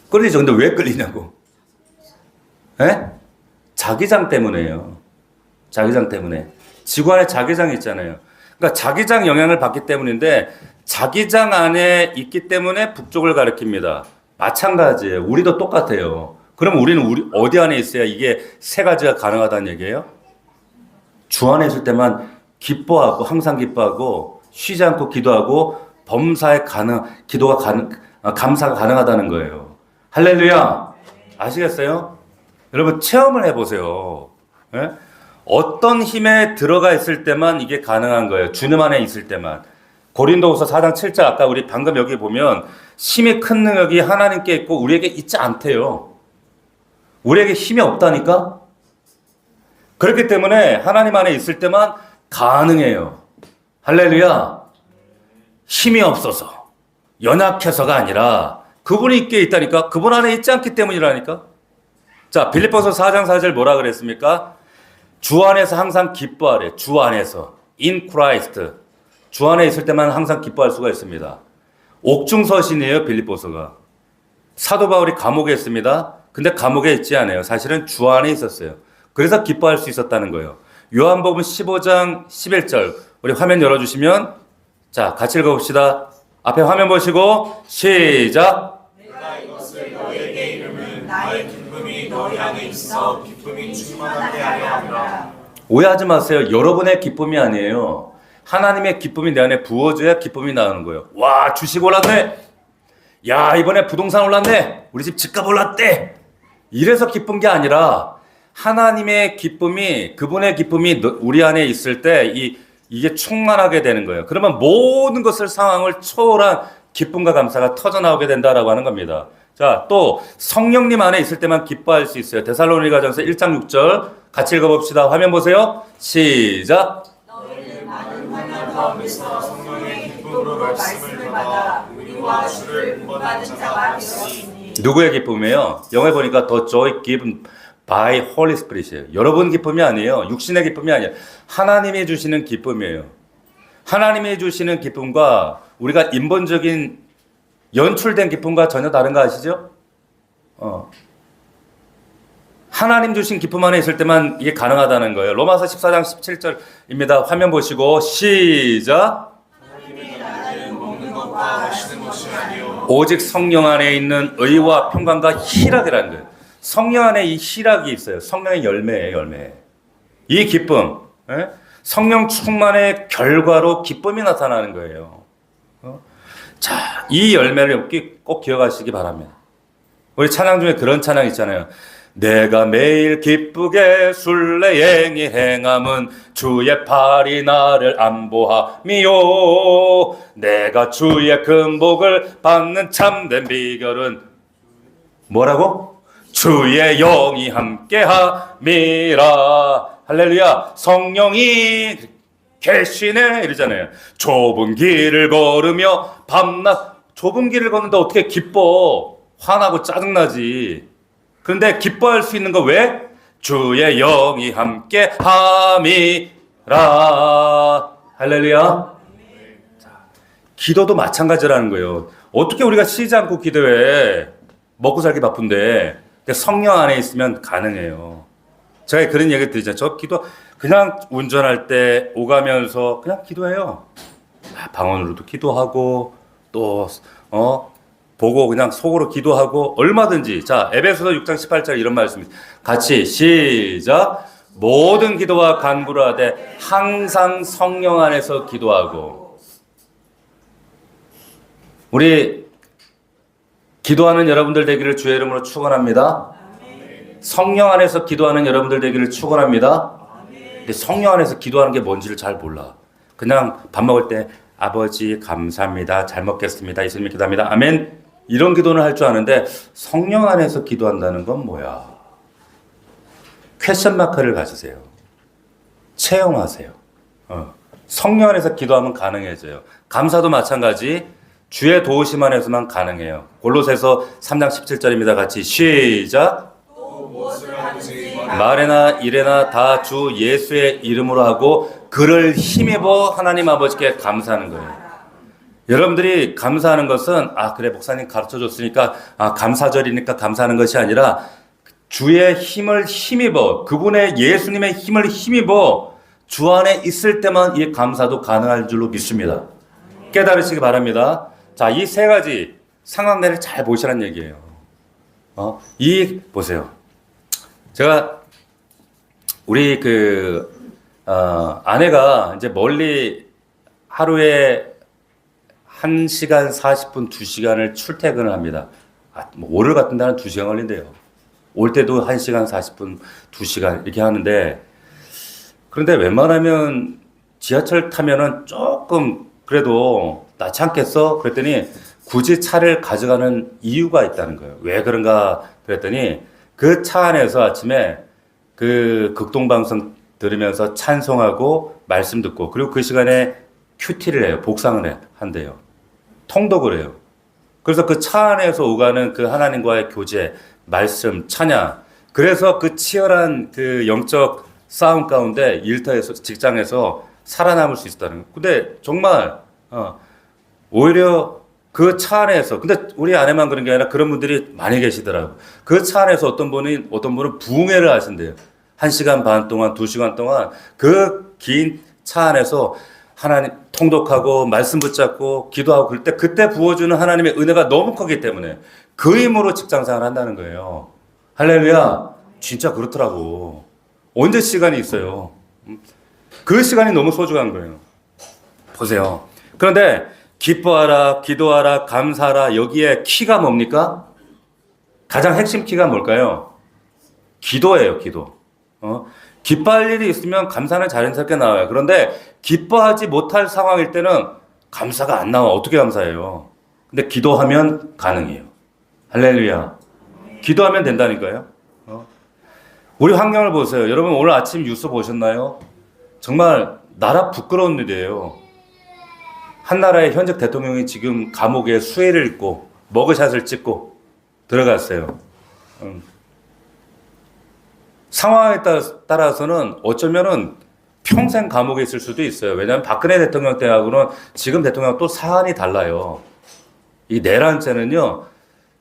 끌리죠. 근데 왜 끌리냐고. 예? 자기장 때문에요. 자기장 때문에. 지구 안에 자기장이 있잖아요. 그러니까 자기장 영향을 받기 때문인데 자기장 안에 있기 때문에 북쪽을 가리킵니다. 마찬가지예요. 우리도 똑같아요. 그럼 우리 어디 안에 있어야 이게 세 가지가 가능하다는 얘기예요? 주 안에 있을 때만 기뻐하고 항상 기뻐하고 쉬지 않고 기도하고 범사에 감사가 가능하다는 거예요. 할렐루야. 아시겠어요? 여러분 체험을 해보세요. 예? 어떤 힘에 들어가 있을 때만 이게 가능한 거예요. 주님 안에 있을 때만. 고린도후서 4장 7절 아까 우리 방금 여기 보면 힘이 큰 능력이 하나님께 있고 우리에게 있지 않대요. 우리에게 힘이 없다니까? 그렇기 때문에 하나님 안에 있을 때만 가능해요. 할렐루야. 힘이 없어서 연약해서가 아니라 그분이 있게 있다니까. 그분 안에 있지 않기 때문이라니까. 자, 빌립보서 4장 4절 뭐라 그랬습니까? 주 안에서 항상 기뻐하래. 주 안에서. In Christ. 주 안에 있을 때만 항상 기뻐할 수가 있습니다. 옥중서신이에요, 빌립보서가. 사도 바울이 감옥에 있습니다. 근데 감옥에 있지 않아요. 사실은 주 안에 있었어요. 그래서 기뻐할 수 있었다는 거예요. 요한복음 15장 11절. 우리 화면 열어주시면 자, 같이 읽어봅시다. 앞에 화면 보시고 시작. 내가 이것을 너에게 이르면 나의 기쁨이 너희 안에 있어 기쁨이 충만하게 하려 함이라. 오해하지 마세요. 여러분의 기쁨이 아니에요. 하나님의 기쁨이 내 안에 부어져야 기쁨이 나오는 거예요. 와, 주식 올랐네. 야, 이번에 부동산 올랐네. 우리 집 집값 올랐대. 이래서 기쁜 게 아니라 하나님의 기쁨이, 그분의 기쁨이 우리 안에 있을 때 이게 충만하게 되는 거예요. 그러면 모든 것을 상황을 초월한 기쁨과 감사가 터져나오게 된다라고 하는 겁니다. 자, 또 성령님 안에 있을 때만 기뻐할 수 있어요. 데살로니가전서 1장 6절 같이 읽어봅시다. 화면 보세요. 시작. 너희는 많은 환난 가운데서 성령의 기쁨으로 말씀을 받아 우리와 주를 본받은 자가 되었으니. 누구의 기쁨이에요? 영어에 보니까 The joy given by Holy Spirit이에요. 여러분 기쁨이 아니에요. 육신의 기쁨이 아니에요. 하나님이 주시는 기쁨이에요. 하나님이 주시는 기쁨과 우리가 인본적인 연출된 기쁨과 전혀 다른 거 아시죠? 하나님 주신 기쁨 안에 있을 때만 이게 가능하다는 거예요. 로마서 14장 17절입니다. 화면 보시고 시작. 하나님의 나라는 먹는 것과 마시는 것이 아니요 오직 성령 안에 있는 의와 평강과 희락이라는 거예요. 성령 안에 이 희락이 있어요. 성령의 열매예요, 열매. 이 기쁨, 성령 충만의 결과로 기쁨이 나타나는 거예요. 자, 이 열매를 꼭 기억하시기 바랍니다. 우리 찬양 중에 그런 찬양 있잖아요. 내가 매일 기쁘게 순례행이 행함은 주의 팔이 나를 안보함이요. 내가 주의 금복을 받는 참된 비결은 뭐라고? 주의 영이 함께함이라. 할렐루야. 성령이 계시네 이러잖아요. 좁은 길을 걸으며 밤낮. 좁은 길을 걷는데 어떻게 기뻐? 화나고 짜증나지. 그런데 기뻐할 수 있는 거 왜? 주의 영이 함께함이라. 할렐루야. 자, 기도도 마찬가지라는 거예요. 어떻게 우리가 쉬지 않고 기도해? 먹고 살기 바쁜데. 근데 성령 안에 있으면 가능해요. 제가 그런 얘기 드리잖아요. 저 기도 그냥 운전할 때 오가면서 그냥 기도해요. 방언으로도 기도하고 또 보고 그냥 속으로 기도하고 얼마든지. 자, 에베소서 6장 18절 이런 말씀입니다. 같이 시작. 모든 기도와 간구를 하되 항상 성령 안에서 기도하고. 우리 기도하는 여러분들 되기를 주의 이름으로 축원합니다. 성령 안에서 기도하는 여러분들 되기를 축원합니다. 근데 성령 안에서 기도하는 게 뭔지를 잘 몰라. 그냥 밥 먹을 때 아버지 감사합니다. 잘 먹겠습니다. 예수님의 기도합니다. 아멘. 이런 기도는 할 줄 아는데 성령 안에서 기도한다는 건 뭐야? 퀘션 마크를 가지세요. 체험하세요. 성령 안에서 기도하면 가능해져요. 감사도 마찬가지. 주의 도우심 안에서만 가능해요. 골로새서 3장 17절입니다. 같이 시작. 말이나 일에나 다 주 예수의 이름으로 하고 그를 힘입어 하나님 아버지께 감사하는 거예요. 여러분들이 감사하는 것은 그래 목사님 가르쳐줬으니까 감사절이니까 감사하는 것이 아니라 주의 힘을 힘입어 그분의 예수님의 힘을 힘입어 주 안에 있을 때만 이 감사도 가능할 줄로 믿습니다. 깨달으시기 바랍니다. 자, 이 세 가지 상황들을 잘 보시라는 얘기예요. 보세요. 제가 우리 아내가 이제 멀리 하루에 1시간 40분, 2시간을 출퇴근을 합니다. 뭐 오늘 같은 날은 2시간 걸린대요. 올 때도 1시간 40분, 2시간 이렇게 하는데, 그런데 웬만하면 지하철 타면은 조금 그래도 낫지 않겠어? 그랬더니 굳이 차를 가져가는 이유가 있다는 거예요. 왜 그런가 그랬더니 그 차 안에서 아침에 그 극동방송 들으면서 찬송하고 말씀 듣고 그리고 그 시간에 큐티를 해요. 복상을 한대요. 통독을 해요. 그래서 그 차 안에서 오가는 그 하나님과의 교제, 말씀, 찬양. 그래서 그 치열한 그 영적 싸움 가운데 일터에서, 직장에서 살아남을 수 있다는 거예요. 근데 정말, 오히려 그 차 안에서, 근데 우리 아내만 그런 게 아니라 그런 분들이 많이 계시더라고요. 그 차 안에서 어떤 분은 부흥회를 하신대요. 1시간 반 동안, 2시간 동안 그 긴 차 안에서 하나님 통독하고 말씀 붙잡고 기도하고 그때 부어주는 하나님의 은혜가 너무 크기 때문에 그 힘으로 직장생활을 한다는 거예요. 할렐루야. 진짜 그렇더라고. 언제 시간이 있어요. 그 시간이 너무 소중한 거예요. 보세요. 그런데 기뻐하라, 기도하라, 감사하라 여기에 키가 뭡니까? 가장 핵심 키가 뭘까요? 기도예요. 기도. 기뻐할 일이 있으면 감사는 자연스럽게 나와요. 그런데 기뻐하지 못할 상황일 때는 감사가 안 나와. 어떻게 감사해요? 근데 기도하면 가능해요. 할렐루야. 기도하면 된다니까요. 우리 환경을 보세요. 여러분 오늘 아침 뉴스 보셨나요? 정말 나라 부끄러운 일이에요. 한 나라의 현직 대통령이 지금 감옥에 수해를 입고 머그샷을 찍고 들어갔어요. 상황에 따라서는 어쩌면은 평생 감옥에 있을 수도 있어요. 왜냐하면 박근혜 대통령 때하고는 지금 대통령 또 사안이 달라요. 이 내란죄는요,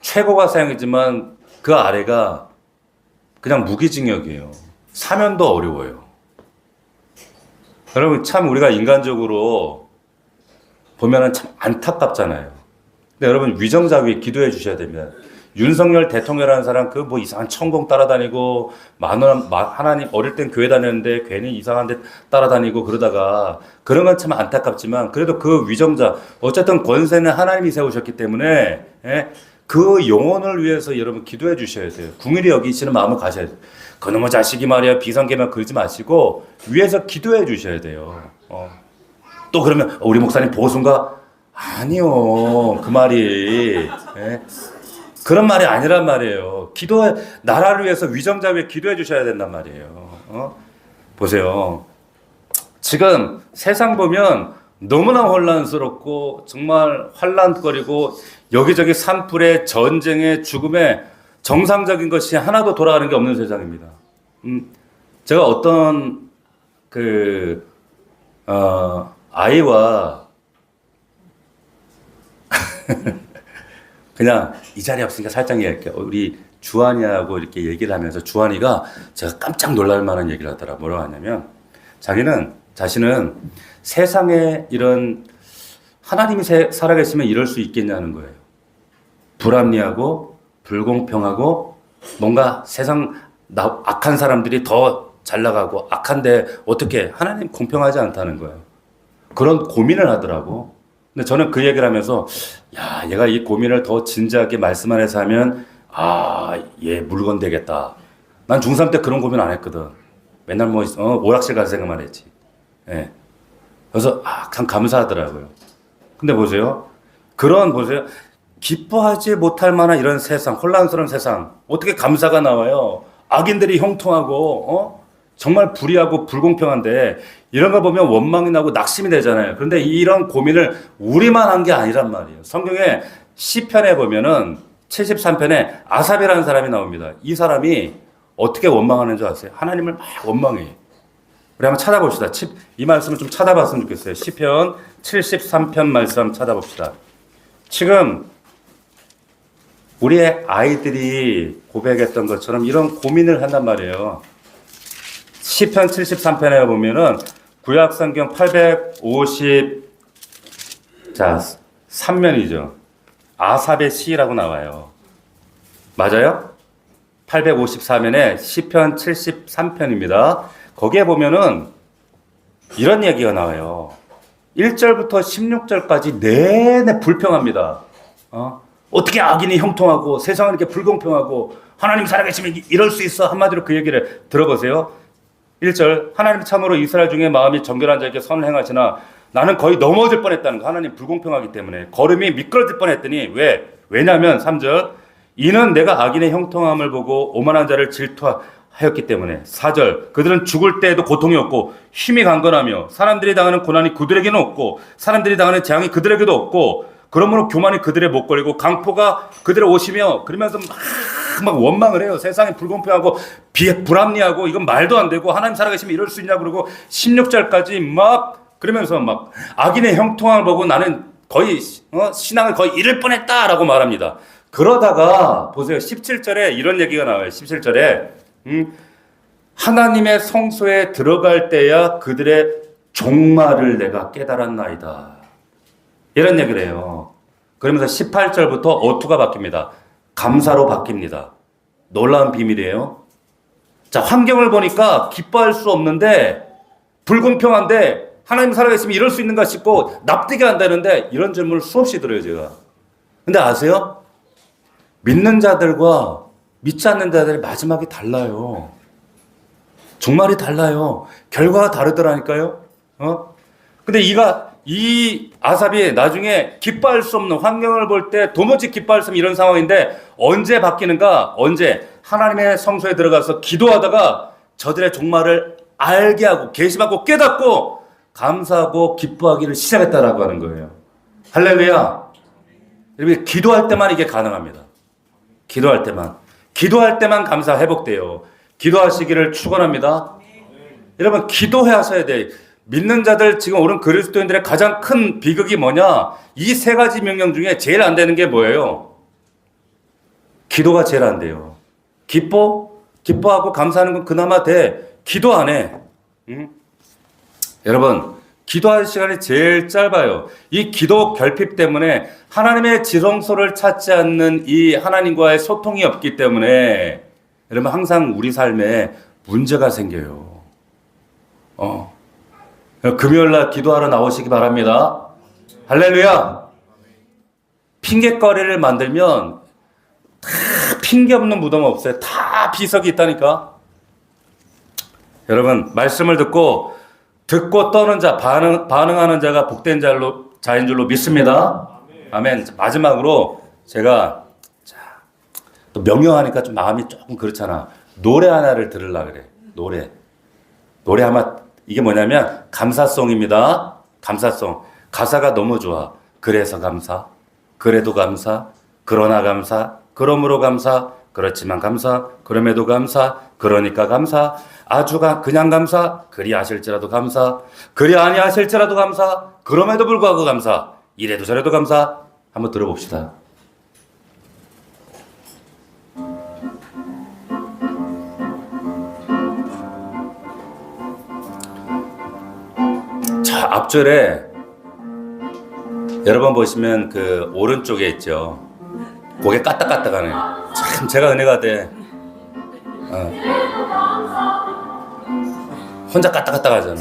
최고가 사형이지만 그 아래가 그냥 무기징역이에요. 사면도 어려워요. 여러분, 참 우리가 인간적으로 보면은 참 안타깝잖아요. 근데 여러분, 위정자위 기도해 주셔야 됩니다. 윤석열 대통령이라는 사람 그 뭐 이상한 천공 따라다니고 하나님 어릴 땐 교회 다녔는데 괜히 이상한 데 따라다니고 그러다가 그런 건 참 안타깝지만 그래도 그 위정자 어쨌든 권세는 하나님이 세우셨기 때문에 그 영혼을 위해서 여러분 기도해 주셔야 돼요. 궁일이 여기시는 마음을 가셔야 돼요. 그놈의 자식이 말이야 비상계만 그러지 마시고 위해서 기도해 주셔야 돼요. 또 그러면 우리 목사님 보수인가? 아니요. 그 말이 그런 말이 아니란 말이에요. 나라를 위해서 위정자 위해 기도해 주셔야 된단 말이에요. 보세요. 지금 세상 보면 너무나 혼란스럽고 정말 환란거리고 여기저기 산불에 전쟁에 죽음에 정상적인 것이 하나도 돌아가는 게 없는 세상입니다. 제가 어떤 아이와 그냥 이 자리에 없으니까 살짝 얘기할게요. 우리 주한이하고 이렇게 얘기를 하면서 주한이가 제가 깜짝 놀랄 만한 얘기를 하더라. 뭐라고 하냐면 자신은 세상에 이런 하나님이 살아계시면 이럴 수 있겠냐는 거예요. 불합리하고 불공평하고 뭔가 세상 악한 사람들이 더 잘 나가고 악한데 어떻게 하나님 공평하지 않다는 거예요. 그런 고민을 하더라고. 근데 저는 그 얘기를 하면서 야, 얘가 이 고민을 더 진지하게 말씀 안에서 하면 얘 물건 되겠다. 난 중3 때 그런 고민 안 했거든. 맨날 오락실 갈 생각만 했지. 예. 그래서 참 감사하더라고요. 근데 보세요. 보세요. 기뻐하지 못할 만한 이런 세상, 혼란스러운 세상, 어떻게 감사가 나와요? 악인들이 형통하고, 정말 불의하고 불공평한데, 이런 걸 보면 원망이 나고 낙심이 되잖아요. 그런데 이런 고민을 우리만 한 게 아니란 말이에요. 성경에 시편에 보면은 73편에 아삽이라는 사람이 나옵니다. 이 사람이 어떻게 원망하는 줄 아세요? 하나님을 막 원망해. 우리 한번 찾아봅시다. 이 말씀을 좀 찾아봤으면 좋겠어요. 시편 73편 말씀 한번 찾아봅시다. 지금 우리의 아이들이 고백했던 것처럼 이런 고민을 한단 말이에요. 시편 73편에 보면은 구약성경 853면이죠. 아삽의 시라고 나와요. 맞아요? 854면에 시편 73편입니다. 거기에 보면은 이런 얘기가 나와요. 1절부터 16절까지 내내 불평합니다. 어떻게 악인이 형통하고 세상은 이렇게 불공평하고 하나님 살아계시면 이럴 수 있어? 한마디로 그 얘기를 들어보세요. 1절 하나님 참으로 이스라엘 중에 마음이 정결한 자에게 선을 행하시나 나는 거의 넘어질 뻔했다는 거. 하나님 불공평하기 때문에 걸음이 미끄러질 뻔했더니 왜냐하면 3절 이는 내가 악인의 형통함을 보고 오만한 자를 질투하였기 때문에 4절 그들은 죽을 때에도 고통이 없고 힘이 강건하며 사람들이 당하는 고난이 그들에게는 없고 사람들이 당하는 재앙이 그들에게도 없고 그러므로 교만이 그들의 목걸이고 강포가 그들의 옷이며 그러면서 막 원망을 해요. 세상이 불공평하고 불합리하고 이건 말도 안 되고 하나님 살아계시면 이럴 수 있냐 그러고 16절까지 막 그러면서 막 악인의 형통함을 보고 나는 거의 신앙을 거의 잃을 뻔했다라고 말합니다. 그러다가 보세요. 17절에 이런 얘기가 나와요. 17절에 하나님의 성소에 들어갈 때야 그들의 종말을 내가 깨달았나이다. 이런 얘기를 해요. 그러면서 18절부터 어투가 바뀝니다. 감사로 바뀝니다. 놀라운 비밀이에요. 자, 환경을 보니까 기뻐할 수 없는데 불공평한데 하나님 살아계시면 이럴 수 있는가 싶고 납득이 안 되는데 이런 질문을 수없이 들어요, 제가. 근데 아세요? 믿는 자들과 믿지 않는 자들의 마지막이 달라요. 종말이 달라요. 결과가 다르더라니까요. 근데 이 아삽이 나중에 기뻐할 수 없는 환경을 볼 때 도무지 기뻐할 수 없는 이런 상황인데 언제 바뀌는가? 언제 하나님의 성소에 들어가서 기도하다가 저들의 종말을 알게 하고 계시받고 깨닫고 감사하고 기뻐하기를 시작했다라고 하는 거예요. 할렐루야. 여러분 기도할 때만 이게 가능합니다. 기도할 때만 감사 회복돼요. 기도하시기를 축원합니다. 여러분 기도해 하셔야 돼. 믿는 자들 지금 오른 그리스도인들의 가장 큰 비극이 뭐냐? 이 세 가지 명령 중에 제일 안 되는 게 뭐예요? 기도가 제일 안 돼요. 기뻐하고 감사하는 건 그나마 돼. 기도 안 해. 여러분 기도할 시간이 제일 짧아요. 이 기도 결핍 때문에 하나님의 지성소를 찾지 않는 이 하나님과의 소통이 없기 때문에 여러분 항상 우리 삶에 문제가 생겨요. 금요일날 기도하러 나오시기 바랍니다. 할렐루야. 핑계거리를 만들면 다 핑계 없는 무덤 없어요. 다 비석이 있다니까. 여러분 말씀을 듣고 떠는 자 반응하는 자가 복된 자인 줄로 믿습니다. 아멘. 마지막으로 제가 또 명령하니까 좀 마음이 조금 그렇잖아. 노래 하나를 들으려고 그래. 노래 아마 이게 뭐냐면 감사송입니다. 감사송. 가사가 너무 좋아. 그래서 감사, 그래도 감사, 그러나 감사, 그러므로 감사, 그렇지만 감사, 그럼에도 감사, 그러니까 감사, 그냥 감사, 그리 하실지라도 감사, 그리 아니하실지라도 감사, 그럼에도 불구하고 감사, 이래도 저래도 감사. 한번 들어봅시다. 자, 앞줄에 여러분 보시면 그 오른쪽에 있죠. 고개 까딱까딱하네. 참 제가 은혜가 돼. 혼자 까딱까딱하잖아.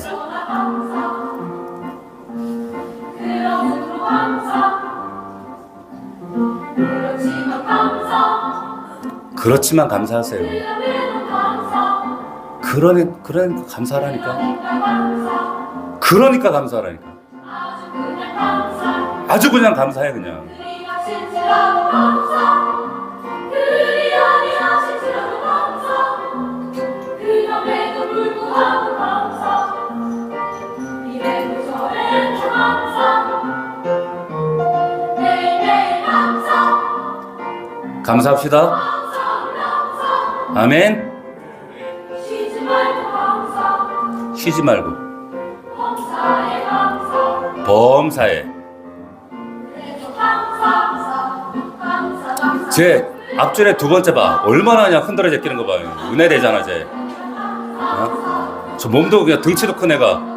그렇지만 감사하세요. 그러니까 감사하라니까. 그러니까 감사하라니까. 아주 그냥 감사해 그냥. 감사합시다. 아멘. 쉬지 말고 범사에. 제 앞줄에 두 번째 봐. 얼마나 그냥 흔들어 제끼는 거 봐요. 은혜 되잖아 쟤. 저 몸도 그냥 등치도 큰 애가.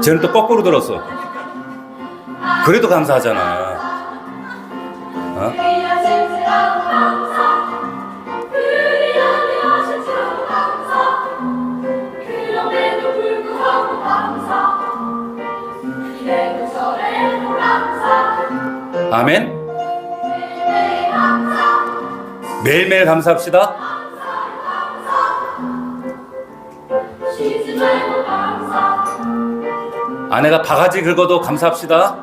쟤는 또 거꾸로 들었어. 그래도 감사하잖아. 아멘. 매일매일 감사합시다. 아내가 바가지 긁어도 감사합시다.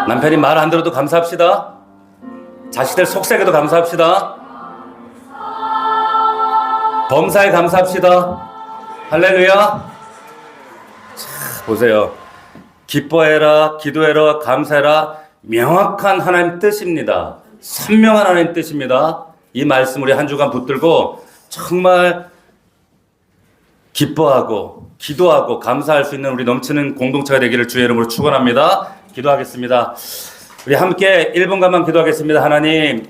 남편이 말 안 들어도 감사합시다. 자식들 속삭여도 감사합시다. 범사에 감사합시다. 할렐루야. 자, 보세요. 기뻐해라, 기도해라, 감사해라. 명확한 하나님 뜻입니다. 선명한 하나님 뜻입니다. 이 말씀 우리 한 주간 붙들고 정말 기뻐하고 기도하고 감사할 수 있는 우리 넘치는 공동체가 되기를 주의 이름으로 축원합니다. 기도하겠습니다. 우리 함께 1분간만 기도하겠습니다. 하나님,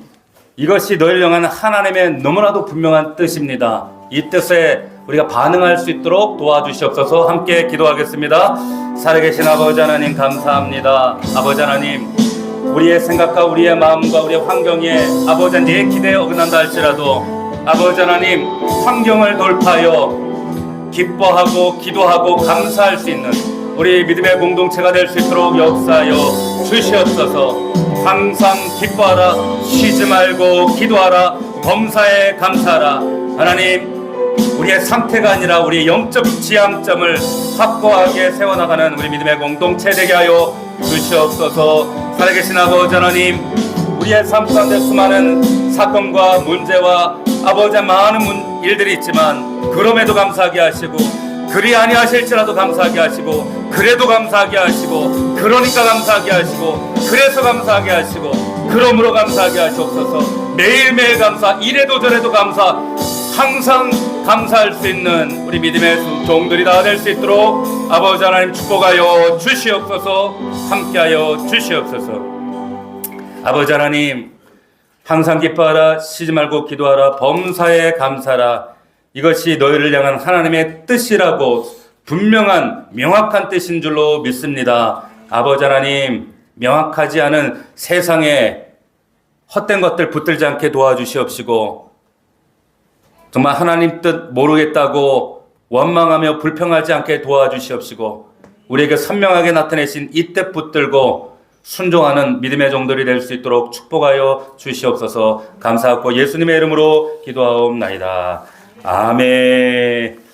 이것이 너희를 향한 하나님의 너무나도 분명한 뜻입니다. 이 뜻에 우리가 반응할 수 있도록 도와주시옵소서. 함께 기도하겠습니다. 살아계신 아버지 하나님 감사합니다. 아버지 하나님, 우리의 생각과 우리의 마음과 우리의 환경에 아버지 내 기대에 어긋난다 할지라도 아버지 하나님 환경을 돌파하여 기뻐하고 기도하고 감사할 수 있는 우리 믿음의 공동체가 될 수 있도록 역사하여 주시옵소서. 항상 기뻐하라, 쉬지 말고 기도하라, 범사에 감사하라. 하나님, 우리의 상태가 아니라 우리의 영적 지향점을 확고하게 세워나가는 우리 믿음의 공동체 되게 하여 주시옵소서. 살아계신 아버지 하나님, 우리의 삶 가운데 수많은 사건과 문제와 아버지의 많은 일들이 있지만 그럼에도 감사하게 하시고, 그리 아니하실지라도 감사하게 하시고, 그래도 감사하게 하시고, 그러니까 감사하게 하시고, 그래서 감사하게 하시고, 그러므로 감사하게 하시옵소서. 매일매일 감사, 이래도 저래도 감사, 항상 감사할 수 있는 우리 믿음의 종들이 다 될 수 있도록 아버지 하나님 축복하여 주시옵소서. 함께하여 주시옵소서. 아버지 하나님, 항상 기뻐하라, 쉬지 말고 기도하라, 범사에 감사하라. 이것이 너희를 향한 하나님의 뜻이라고 분명한 명확한 뜻인 줄로 믿습니다. 아버지 하나님, 명확하지 않은 세상에 헛된 것들 붙들지 않게 도와주시옵시고, 정말 하나님 뜻 모르겠다고 원망하며 불평하지 않게 도와주시옵시고, 우리에게 선명하게 나타내신 이 뜻 붙들고 순종하는 믿음의 종들이 될 수 있도록 축복하여 주시옵소서. 감사하고 예수님의 이름으로 기도하옵나이다. 아멘.